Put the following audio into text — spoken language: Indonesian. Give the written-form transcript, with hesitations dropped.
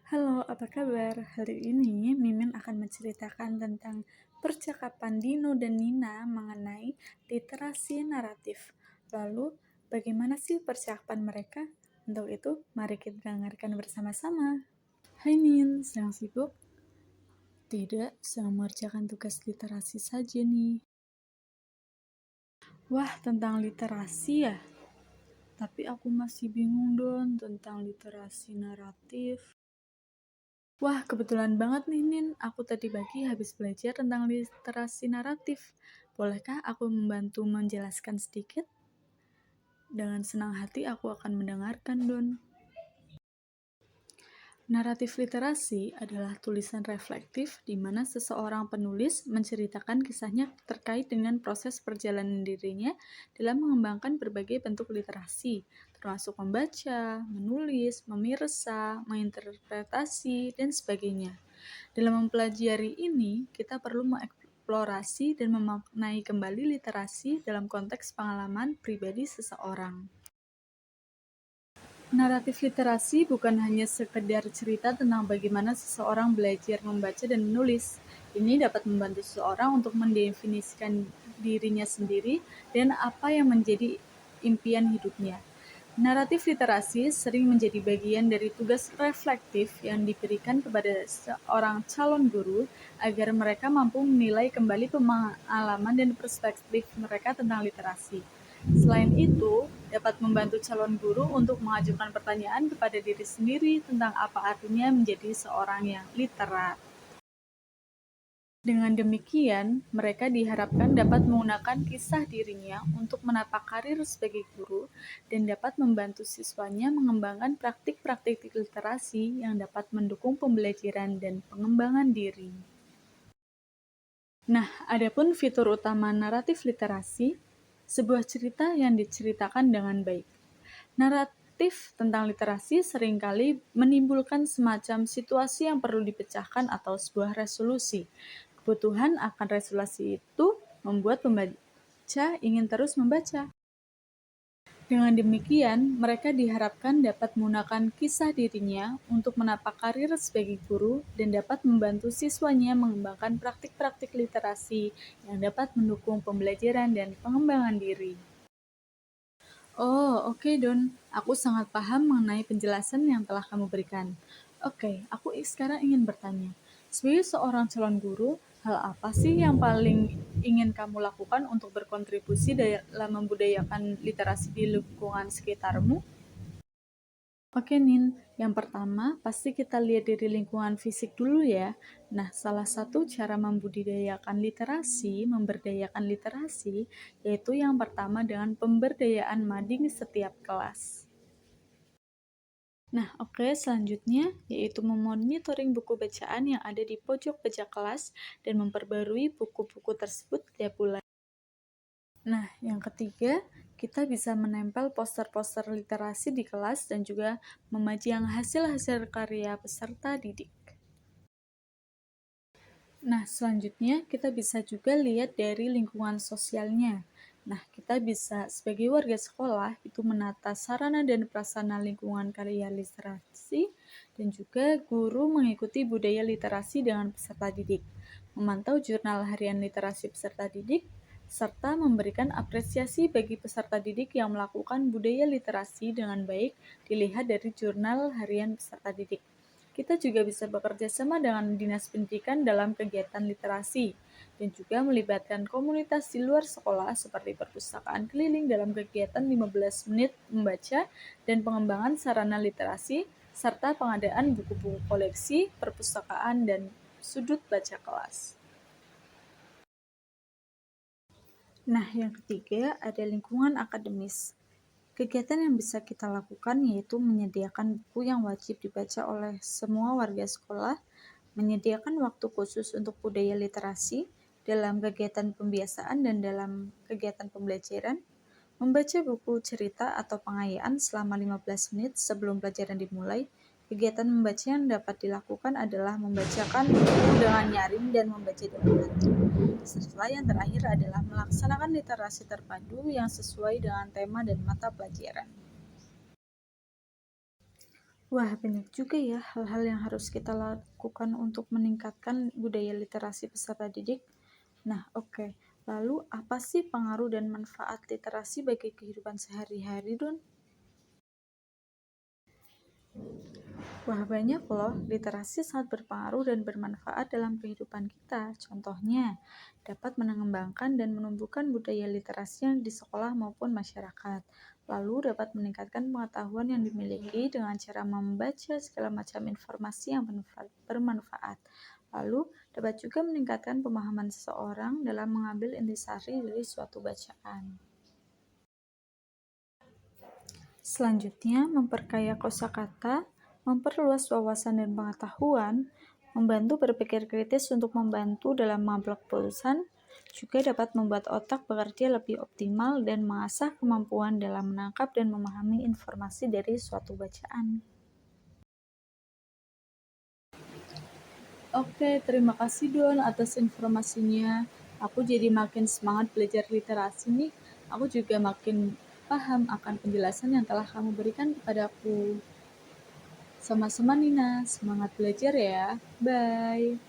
Halo, apa kabar? Hari ini Mimin akan menceritakan tentang percakapan Dino dan Nina mengenai literasi naratif. Lalu, bagaimana sih percakapan mereka? Untuk itu, mari kita dengarkan bersama-sama. Hai Nin, sedang sibuk? Tidak, sedang mengerjakan tugas literasi saja nih. Wah, tentang literasi ya? Tapi aku masih bingung Don tentang literasi naratif. Wah, kebetulan banget nih, Nin. Aku tadi pagi habis belajar tentang literasi naratif. Bolehkah aku membantu menjelaskan sedikit? Dengan senang hati aku akan mendengarkan, Don. Naratif literasi adalah tulisan reflektif di mana seseorang penulis menceritakan kisahnya terkait dengan proses perjalanan dirinya dalam mengembangkan berbagai bentuk literasi, termasuk membaca, menulis, memirsa, menginterpretasi, dan sebagainya. Dalam mempelajari ini, kita perlu mengeksplorasi dan memaknai kembali literasi dalam konteks pengalaman pribadi seseorang. Naratif literasi bukan hanya sekedar cerita tentang bagaimana seseorang belajar membaca dan menulis. Ini dapat membantu seseorang untuk mendefinisikan dirinya sendiri dan apa yang menjadi impian hidupnya. Naratif literasi sering menjadi bagian dari tugas reflektif yang diberikan kepada seorang calon guru agar mereka mampu menilai kembali pengalaman dan perspektif mereka tentang literasi. Selain itu, dapat membantu calon guru untuk mengajukan pertanyaan kepada diri sendiri tentang apa artinya menjadi seorang yang literat. Dengan demikian, mereka diharapkan dapat menggunakan kisah dirinya untuk menapak karir sebagai guru dan dapat membantu siswanya mengembangkan praktik-praktik literasi yang dapat mendukung pembelajaran dan pengembangan diri. Nah, adapun fitur utama naratif literasi, sebuah cerita yang diceritakan dengan baik. Naratif tentang literasi seringkali menimbulkan semacam situasi yang perlu dipecahkan atau sebuah resolusi. Kebutuhan akan resolusi itu membuat pembaca ingin terus membaca. Dengan demikian, mereka diharapkan dapat menggunakan kisah dirinya untuk menapak karir sebagai guru dan dapat membantu siswanya mengembangkan praktik-praktik literasi yang dapat mendukung pembelajaran dan pengembangan diri. Oh, oke, Don. Aku sangat paham mengenai penjelasan yang telah kamu berikan. Oke, aku sekarang ingin bertanya. Sebagai seorang calon guru, hal apa sih yang paling ingin kamu lakukan untuk berkontribusi dalam membudayakan literasi di lingkungan sekitarmu? Oke, Nin. Yang pertama, pasti kita lihat dari lingkungan fisik dulu ya. Nah, salah satu cara memberdayakan literasi, yaitu yang pertama dengan pemberdayaan mading setiap kelas. Nah, oke, selanjutnya yaitu memonitoring buku bacaan yang ada di pojok pojok kelas dan memperbarui buku-buku tersebut tiap bulan. Nah, yang ketiga, kita bisa menempel poster-poster literasi di kelas dan juga memajang hasil-hasil karya peserta didik. Nah, selanjutnya kita bisa juga lihat dari lingkungan sosialnya. Nah, kita bisa sebagai warga sekolah itu menata sarana dan prasarana lingkungan karya literasi dan juga guru mengikuti budaya literasi dengan peserta didik, memantau jurnal harian literasi peserta didik, serta memberikan apresiasi bagi peserta didik yang melakukan budaya literasi dengan baik dilihat dari jurnal harian peserta didik. Kita juga bisa bekerja sama dengan Dinas Pendidikan dalam kegiatan literasi dan juga melibatkan komunitas di luar sekolah seperti perpustakaan keliling dalam kegiatan 15 menit membaca dan pengembangan sarana literasi serta pengadaan buku-buku koleksi, perpustakaan, dan sudut baca kelas. Nah, yang ketiga ada lingkungan akademis. Kegiatan yang bisa kita lakukan yaitu menyediakan buku yang wajib dibaca oleh semua warga sekolah, menyediakan waktu khusus untuk budaya literasi dalam kegiatan pembiasaan dan dalam kegiatan pembelajaran, membaca buku cerita atau pengayaan selama 15 menit sebelum pelajaran dimulai. Kegiatan membaca yang dapat dilakukan adalah membacakan buku dengan nyaring dan membaca dengan hati. Setelah yang terakhir adalah melaksanakan literasi terpadu yang sesuai dengan tema dan mata pelajaran. Wah, banyak juga ya hal-hal yang harus kita lakukan untuk meningkatkan budaya literasi peserta didik. Nah, oke. Lalu, apa sih pengaruh dan manfaat literasi bagi kehidupan sehari-hari, Don? Wah, banyak loh. Literasi sangat berpengaruh dan bermanfaat dalam kehidupan kita. Contohnya, dapat mengembangkan dan menumbuhkan budaya literasi yang di sekolah maupun masyarakat. Lalu dapat meningkatkan pengetahuan yang dimiliki dengan cara membaca segala macam informasi yang bermanfaat. Lalu dapat juga meningkatkan pemahaman seseorang dalam mengambil intisari dari suatu bacaan. Selanjutnya, memperkaya kosakata, memperluas wawasan dan pengetahuan, membantu berpikir kritis untuk membantu dalam mengambil keputusan, juga dapat membuat otak bekerja lebih optimal dan mengasah kemampuan dalam menangkap dan memahami informasi dari suatu bacaan. Oke, terima kasih Don atas informasinya. Aku jadi makin semangat belajar literasi nih. Aku juga makin paham akan penjelasan yang telah kamu berikan kepadaku. Sama-sama Nina, semangat belajar ya. Bye.